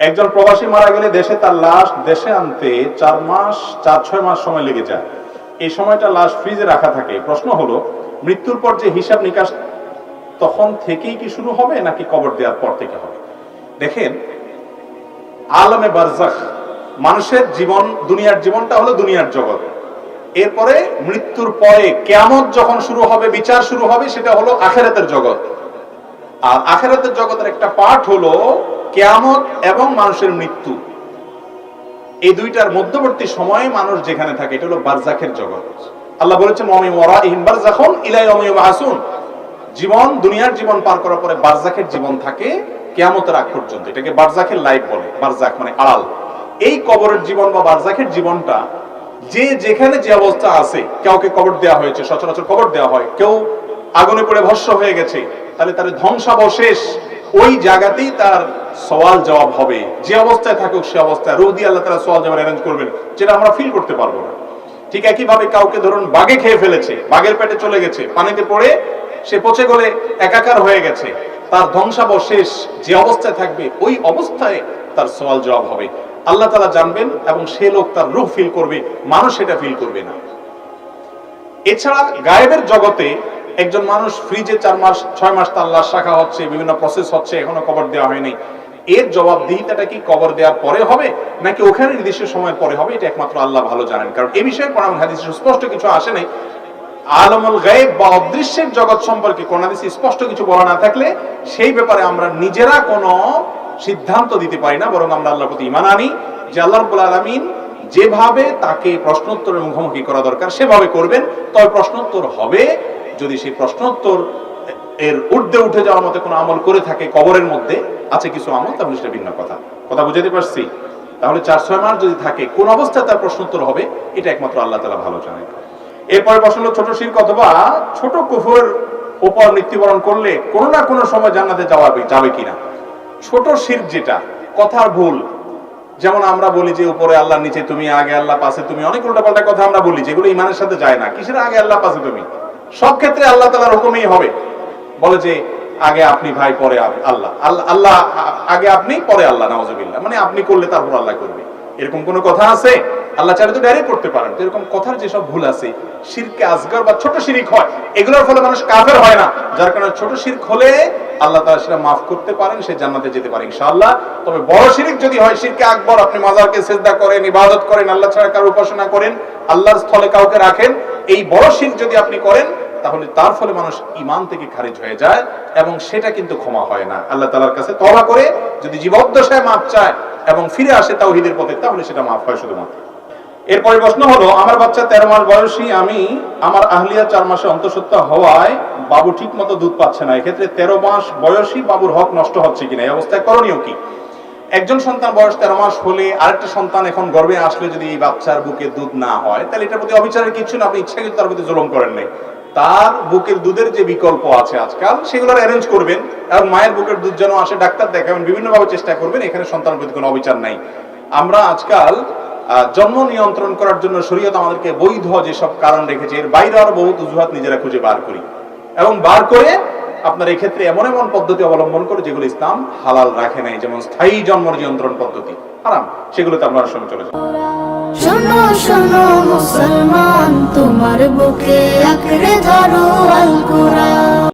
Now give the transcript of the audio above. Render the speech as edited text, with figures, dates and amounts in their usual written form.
একজন প্রবাসী মারা গেলে দেশে তার লাশ দেশে আনতে 4-6 মাস সময় লেগে যায়। এই সময়টা লাশ ফ্রিজে রাখা থাকে। প্রশ্ন হলো, মৃত্যুর পর যে হিসাব নিকাশ তখন থেকেই কি শুরু হবে নাকি কবর দেওয়ার পর থেকে হবে? দেখেন, আলমে বারজাখ, মানুষের জীবন, দুনিয়ার জীবনটা হলো দুনিয়ার জগৎ। এরপরে মৃত্যুর পরে কিয়ামত যখন শুরু হবে, বিচার শুরু হবে, সেটা হলো আখিরাতের জগৎ। আর আখিরাতের জগতের একটা পার্ট হলো কিয়ামত এবং মানুষের মৃত্যু। এই দুইটার মধ্যবর্তী সময়ে মানুষ যেখানে থাকে, এটা হলো বারজাখের জগৎ। আল্লাহ বলেছেন, ওয়ামিন ওয়ারাইহিম বারজাখুন ইলা ইয়াউমি ইউবআসুন। জীবন, দুনিয়ার জীবন পার করার পরে বারজাখের জীবন থাকে কিয়ামতের আগ পর্যন্ত। এটাকে বারজাখের লাইফ বলে। বারজাখ মানে আড়াল। এই কবরের জীবন বা বারজাখের জীবনটা যে যেখানে যে অবস্থা আছে, কাউকে কবর দেওয়া হয়েছে, সচরাচর কবর দেওয়া হয়, কেউ আগুনে পড়ে ভস্ম হয়ে গেছে, তাহলে তার ধ্বংসাবশেষ ওই জায়গাতেই তার সওয়াল জবাব হবে। যে অবস্থায় থাকুক সে অবস্থায় রূহ দিয়ে আল্লাহ তাআলা সওয়াল জবাব অ্যারেঞ্জ করবেন, যেটা আমরা ফিল করতে পারবো না। ঠিক একইভাবে কাউকে ধরুন বাঘে খেয়ে ফেলেছে, বাঘের পেটে চলে গেছে, পানিতে পড়ে সে পচে গলে একাকার হয়ে গেছে, তার ধ্বংসাবশেষ যে অবস্থায় থাকবে ওই অবস্থায় তার সওয়াল জবাব হবে। আল্লাহ তাআলা জানবেন এবং সে লোক তার রূহ ফিল করবে, মানুষ সেটা ফিল করবে না। এছাড়া গায়েবের জগতে একজন মানুষ ফ্রিজে 4-6 মাস তার লাশ রাখা হচ্ছে, বিভিন্ন প্রসেস হচ্ছে, এখনো কবর দেওয়া হয়নি। এর জবাবদিহিতাটা কি কবর দেওয়ার পরে হবে নাকি ওখানে নির্দিষ্ট সময়ের পরে হবে, এটা একমাত্র আল্লাহ ভালো জানেন। কারণ এই বিষয়ে কোরআন হাদিসে স্পষ্ট কিছু আসে নাই। আলমুল গায়ব বা অদৃশ্যের জগৎ সম্পর্কে কোরআন হাদিসে স্পষ্ট কিছু বলা না থাকলে সেই ব্যাপারে আমরা নিজেরা কোনো সিদ্ধান্ত দিতে পারি না, বরং আমরা আল্লাহর প্রতি ঈমান আনি যে আল্লাহ রাব্বুল আলামিন যেভাবে তাকে প্রশ্নোত্তরের মুখোমুখি করা দরকার সেভাবে করবেন, তবে প্রশ্নোত্তর হবে। যদি সেই প্রশ্নোত্তর এর ঊর্ধ্বে উঠে যাওয়ার মতো কোনো আমল করে থাকে, কবরের মধ্যে আছে কিছু আমল, তাহলে সেটা ভিন্ন কথা। কথা বুঝাতে পারছি? তাহলে 4-6 মাস যদি থাকে, কোন অবস্থায় তার প্রশ্নোত্তর হবে, এটা একমাত্র আল্লাহ তাআলা ভালো জানেন। এরপরে প্রশ্ন হলো, ছোট শিরক অথবা ছোট কুফরের উপর মৃত্যুবরণ করলে কোনো না কোনো সময় জান্নাতে যাবে কিনা? ছোট শিরক যেটা, কথার ভুল, যেমন আমরা বলি যে উপরে আল্লাহ, নিচে তুমি, আগে আল্লাহ পাশে তুমি, অনেক উল্টাপাল্টা কথা আমরা বলি যেগুলো ইমানের সাথে যায় না। কিসের আগে আল্লাহ পাশে তুমি? সব ক্ষেত্রে আল্লাহ তাআলার হুকুমই হবে। বলে যে আগে আপনি ভাই, পরে আল্লাহ, আল্লাহ আগে আপনি পরে আল্লাহ, নাউজুবিল্লাহ। মানে আপনি করলে তারপর আল্লাহ করবে, এরকম কোন কথা আছে? আল্লাহ চাইলে তো ডাইরেক্ট করতে পারেন। তো এরকম কথার যেসব ভুল আছে, শিরকে আসগর বা ছোট শিরক হয়, এগুলোর ফলে মানুষ কাফের হয় না। যার কারণে ছোট শিরক হলে আল্লাহ তাআলা সেটা মাফ করতে পারেন, সে জান্নাতে যেতে পারে ইনশাআল্লাহ। তবে বড় শিরক যদি হয়, শিরকে আকবর, আপনি মাজারকে সিজদা করেন, ইবাদত করেন, আল্লাহ ছাড়া কারো উপাসনা করেন, আল্লাহর স্থলে কাউকে রাখেন, এই বড় শিরক যদি আপনি করেন, তাহলে তার ফলে মানুষ ঈমান থেকে খারিজ হয়ে যায় এবং সেটা কিন্তু ক্ষমা হয় না। আল্লাহ তাআলার কাছে তওবা করে যদি জীবদ্দশায় মাফ চায় এবং ফিরে আসে তাওহীদের পথে, তাহলে সেটা মাফ হয় শুধুমাত্র। এরপরে প্রশ্ন হলো, আমার বাচ্চা 13 মাস বয়সী, আমি আমার আহলিয়া 4 মাসে অন্তঃসত্ত্বা হওয়ায় বাবু ঠিক মতো দুধ পাচ্ছে না। এক্ষেত্রে 13 মাস বয়সী বাবুর হক নষ্ট হচ্ছে কিনা, এই অবস্থায় করণীয় কি? একজন সন্তান বয়স 13 মাস হলে আরেকটা সন্তান এখন গর্ভে আসলে যদি এই বাচ্চার বুকে দুধ না হয়, তাহলে এটার প্রতি অবিচারের কিছু না, আপনি ইচ্ছাকৃত তার প্রতি জুলুম করেন নাই। তার বুকের দুধের যে বিকল্প আছে আজকাল, সেগুলোর অ্যারেঞ্জ করবেন এবং মায়ের বুকের দুধ যেন আসে, ডাক্তার দেখাবেন, বিভিন্নভাবে চেষ্টা করবেন। এখানে সন্তানের প্রতি কোনো অবিচার নাই। আমরা আজকাল জন্ম নিয়ন্ত্রণ করার জন্য শরীয়ত আমাদেরকে বৈধ যেসব কারণ রেখেছে, এর বাইরে আরো বহুত অজুহাত নিজেরা খুঁজে বার করি এবং বার করে আপনার এই ক্ষেত্রে এমন এমন পদ্ধতি অবলম্বন করে যেগুলো ইসলাম হালাল রাখে নাই, যেমন স্থায়ী জন্ম নিয়ন্ত্রণ পদ্ধতি হারাম, সেগুলোতে আপনারা সঙ্গে চলে যান। শোনো শোনো মুসলমান, তোমার বুকে আঁকড়ে ধরো আল কোরআন।